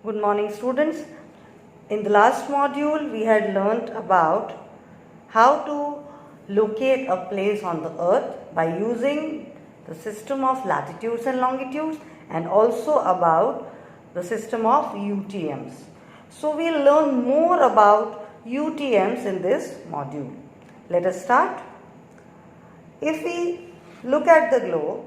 Good morning, students. In the last module, we had learnt about how to locate a place on the earth by using the system of latitudes and longitudes, and also about the system of UTMs. So we'll learn more about UTMs in this module. Let us start. If we look at the globe,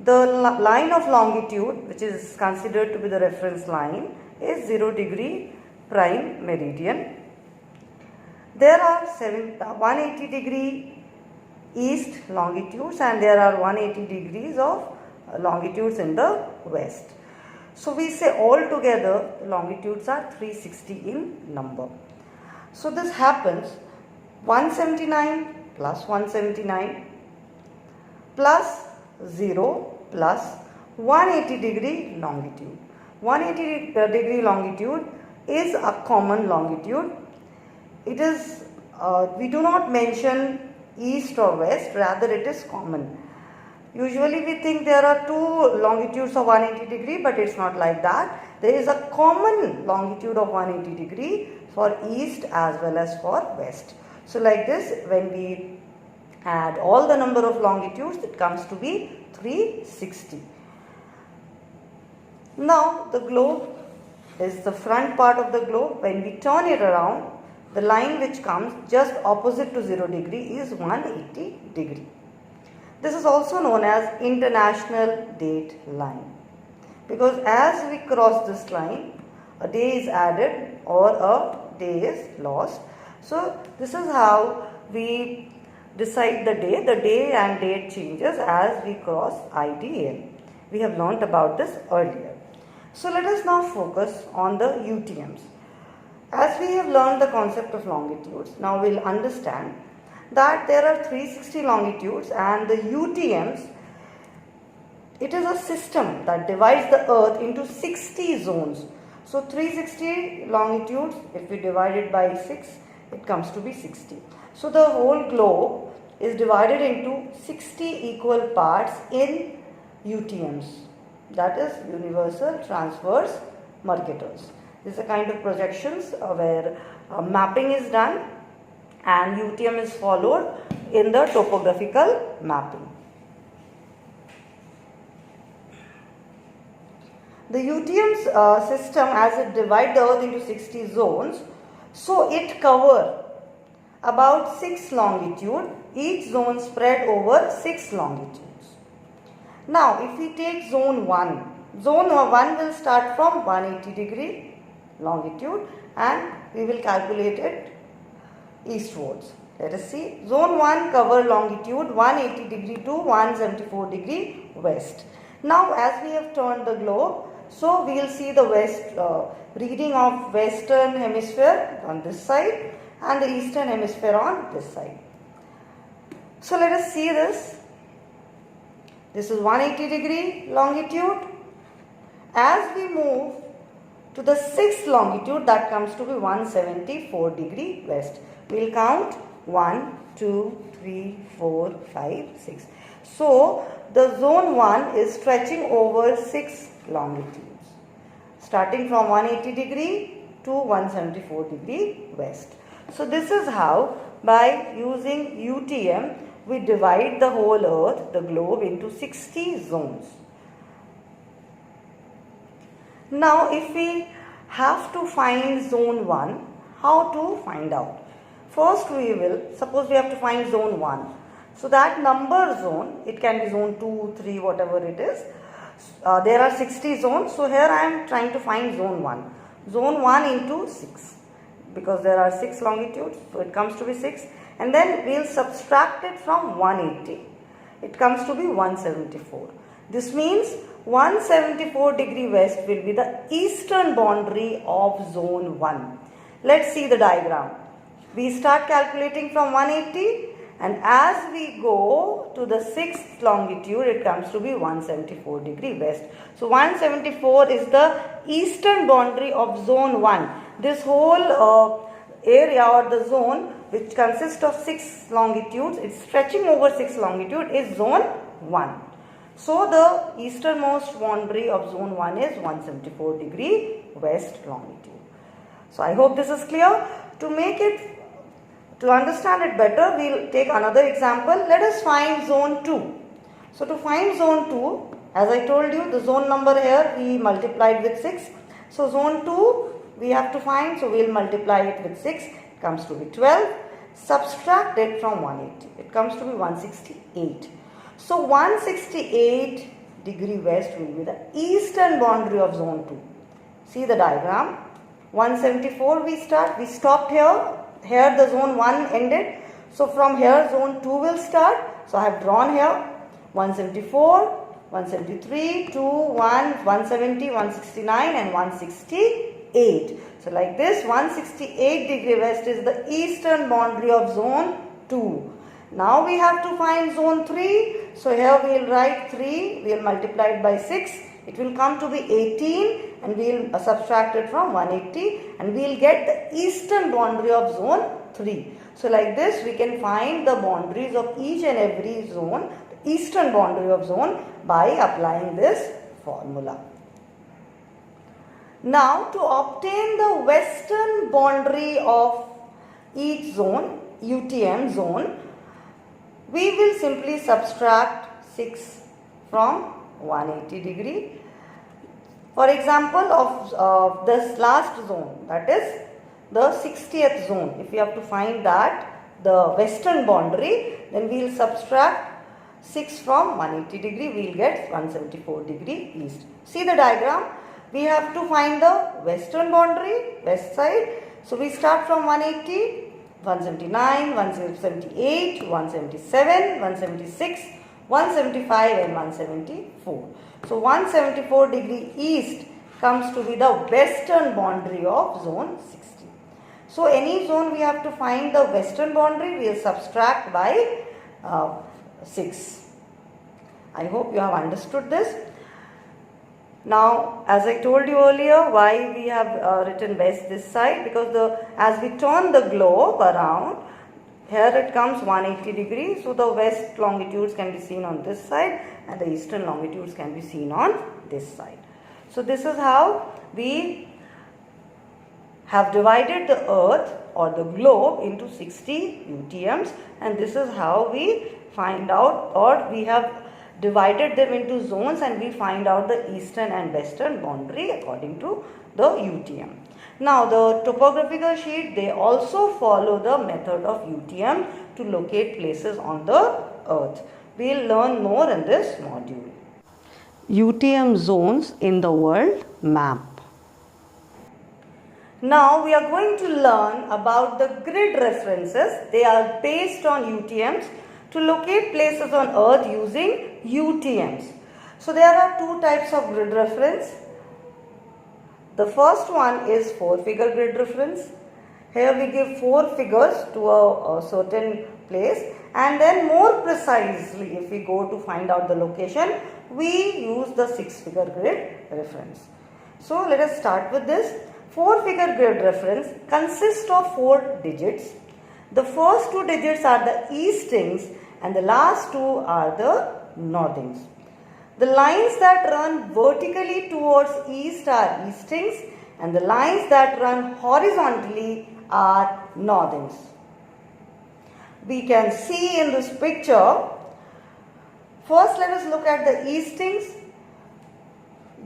the line of longitude, which is considered to be the reference line, is 0 degree prime meridian. There are 180 degree east longitudes and there are 180 degrees of longitudes in the west. So we say all together the longitudes are 360 in number. So this happens 179 plus 179 plus 0 plus 180 degree longitude. 180 degree longitude is a common longitude. It is, we do not mention east or west, rather it is common. Usually we think there are two longitudes of 180 degree, but it's not like that. There is a common longitude of 180 degree for east as well as for west. So like this, when we add all the number of longitudes, it comes to be 360. Now the globe is the front part of the globe. When we turn it around, the line which comes just opposite to 0 degree is 180 degree. This is also known as international date line, because as we cross this line, a day is added or a day is lost. So this is how we decide the day. The day and date changes as we cross IDL. We have learnt about this earlier. So let us now focus on the UTMs. As we have learned the concept of longitudes, now we will understand that there are 360 longitudes, and the UTMs, it is a system that divides the earth into 60 zones. So 360 longitudes, if we divide it by 6, it comes to be 60. So the whole globe is divided into 60 equal parts in UTMs, that is universal transverse Mercator's. This is a kind of projections where mapping is done and UTM is followed in the topographical mapping. The UTM's system, as it divides the earth into 60 zones, so it covers about 6 longitude, each zone spread over 6 longitudes. Now if we take zone 1, zone 1 will start from 180 degree longitude and we will calculate it eastwards. Let us see. Zone 1 cover longitude 180 degree to 174 degree west. Now as we have turned the globe, so we will see the west reading of western hemisphere on this side and the eastern hemisphere on this side. So let us see this. This is 180 degree longitude. As we move to the 6th longitude, that comes to be 174 degree west. We will count 1, 2, 3, 4, 5, 6. So the zone 1 is stretching over 6 longitudes, starting from 180 degree to 174 degree west. So this is how, by using UTM, we divide the whole earth, the globe, into 60 zones. Now if we have to find zone 1, how to find out? First we will, suppose we have to find zone 1. So that number zone, it can be zone 2, 3, whatever it is. There are 60 zones. So here I am trying to find zone 1. Zone 1 into 6. Because there are 6 longitudes, so it comes to be 6. And then we will subtract it from 180. It comes to be 174. This means 174 degree west will be the eastern boundary of zone 1. Let's see the diagram. We start calculating from 180 and as we go to the 6th longitude, it comes to be 174 degree west. So 174 is the eastern boundary of zone 1. This whole area or the zone, which consists of 6 longitudes, it's stretching over 6 longitude, is zone 1. So the easternmost boundary of zone 1 is 174 degree west longitude. So I hope this is clear. To understand it better, we will take another example. Let us find zone 2. So to find zone 2, as I told you, the zone number here we multiplied with 6. So zone 2 we have to find, so we will multiply it with 6. It comes to be 12. Subtract it from 180. It comes to be 168. So 168 degree west will be the eastern boundary of zone 2. See the diagram. 174 we stopped here. Here the zone 1 ended. So from here zone 2 will start. So I have drawn here 174, 173, 2, 1, 170, 169 and 168. So like this 168 degree west is the eastern boundary of zone 2. Now we have to find zone 3. So here we will write 3. We will multiply it by 6. It will come to be 18 and we will subtract it from 180 and we will get the eastern boundary of zone 3. So like this we can find the boundaries of each and every zone, the eastern boundary of zone, by applying this formula. Now to obtain the western boundary of each zone, UTM zone, we will simply subtract 6 from 180 degree. For example of this last zone, that is the 60th zone, if we have to find that the western boundary, then we will subtract 6 from 180 degree, we will get 174 degree east. See the diagram. We have to find the western boundary, west side. So we start from 180, 179, 178, 177, 176, 175 and 174. So 174 degree east comes to be the western boundary of zone 60. So any zone we have to find the western boundary, we will subtract by 6. I hope you have understood this. Now, as I told you earlier, why we have written west this side, because as we turn the globe around, here it comes 180 degrees, so the west longitudes can be seen on this side and the eastern longitudes can be seen on this side. So this is how we have divided the earth or the globe into 60 UTMs, and this is how we find out, or we have divided them into zones and we find out the eastern and western boundary according to the UTM. Now the topographical sheet, they also follow the method of UTM to locate places on the earth. We will learn more in this module. UTM zones in the world map. Now we are going to learn about the grid references. They are based on UTMs to locate places on earth using UTMs. So there are two types of grid reference. The first one is 4-figure grid reference. Here we give 4 figures to a certain place, and then more precisely if we go to find out the location, we use the 6-figure grid reference. So let us start with this. 4-figure grid reference consists of 4 digits. The first 2 digits are the eastings and the last 2 are the northings. The lines that run vertically towards east are eastings and the lines that run horizontally are northings. We can see in this picture, first let us look at the eastings.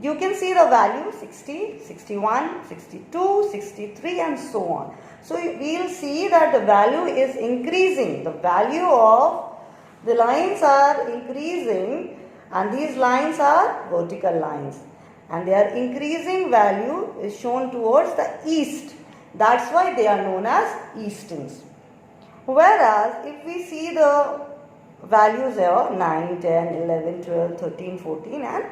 You can see the value 60, 61, 62, 63 and so on. So we will see that the value is increasing. The value of the lines are increasing and these lines are vertical lines. And their increasing value is shown towards the east. That's why they are known as eastings. Whereas if we see the values here 9, 10, 11, 12, 13, 14 and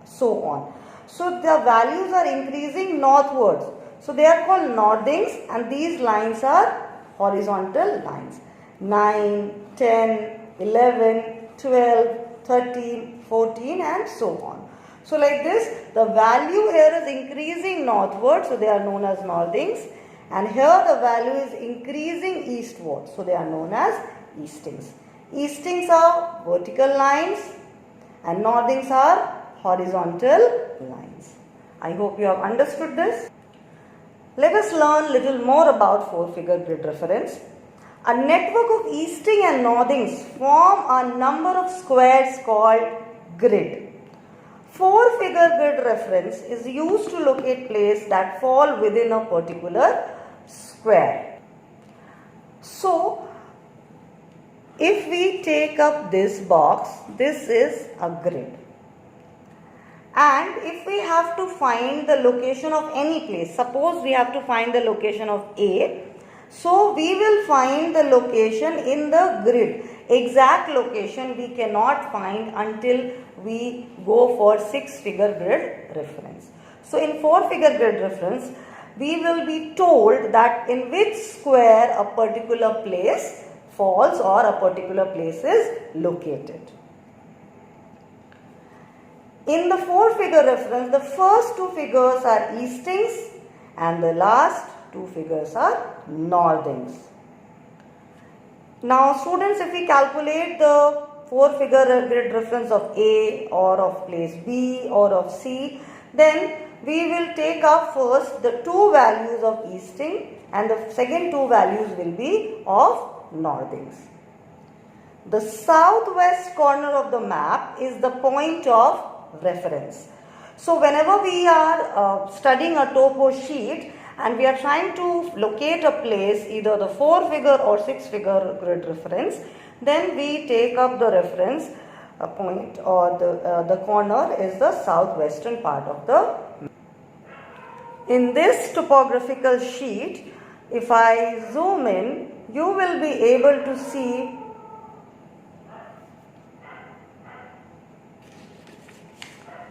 so on. So the values are increasing northwards. So they are called northings and these lines are horizontal lines. 9, 10, 11, 12, 13, 14 and so on. So like this, the value here is increasing northward, so they are known as northings, and here the value is increasing eastward, so they are known as eastings. Eastings are vertical lines and northings are horizontal lines. I hope you have understood this. Let us learn little more about 4-figure grid reference. A network of easting and northings form a number of squares called grid. 4-figure grid reference is used to locate places that fall within a particular square. So, if we take up this box, this is a grid. And if we have to find the location of any place, suppose we have to find the location of A, so we will find the location in the grid. Exact location we cannot find until we go for 6-figure grid reference. So in 4-figure grid reference, we will be told that in which square a particular place falls or a particular place is located. In the 4-figure reference, the first 2 figures are eastings and the last 2 figures are northings. Now students, if we calculate the 4-figure grid reference of A or of place B or of C, then we will take up first the 2 values of easting and the second 2 values will be of northings. The southwest corner of the map is the point of reference. So whenever we are studying a topo sheet and we are trying to locate a place, either the 4-figure or 6-figure grid reference, then we take up the reference point or the corner is the southwestern part of the map. In this topographical sheet, if I zoom in, you will be able to see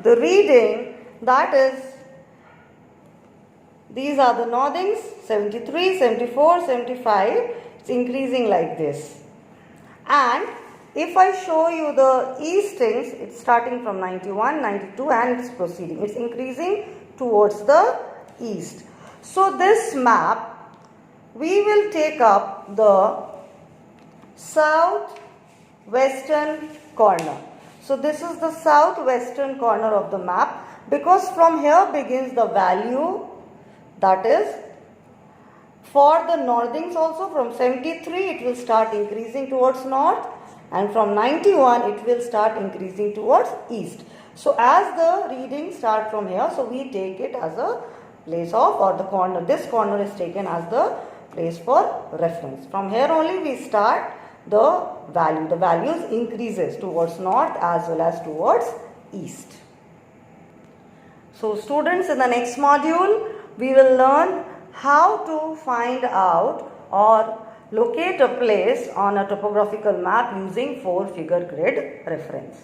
the reading, that is, these are the northings, 73, 74, 75, it's increasing like this. And if I show you the eastings, it's starting from 91, 92 and it's proceeding. It's increasing towards the east. So this map, we will take up the southwestern corner. So this is the southwestern corner of the map, because from here begins the value, that is for the northings also. From 73 it will start increasing towards north and from 91 it will start increasing towards east. So as the readings start from here, so we take it as a place of, or the corner, this corner is taken as the place for reference. From here only we start the value. The values increases towards north as well as towards east. So students, in the next module we will learn how to find out or locate a place on a topographical map using 4-figure grid reference.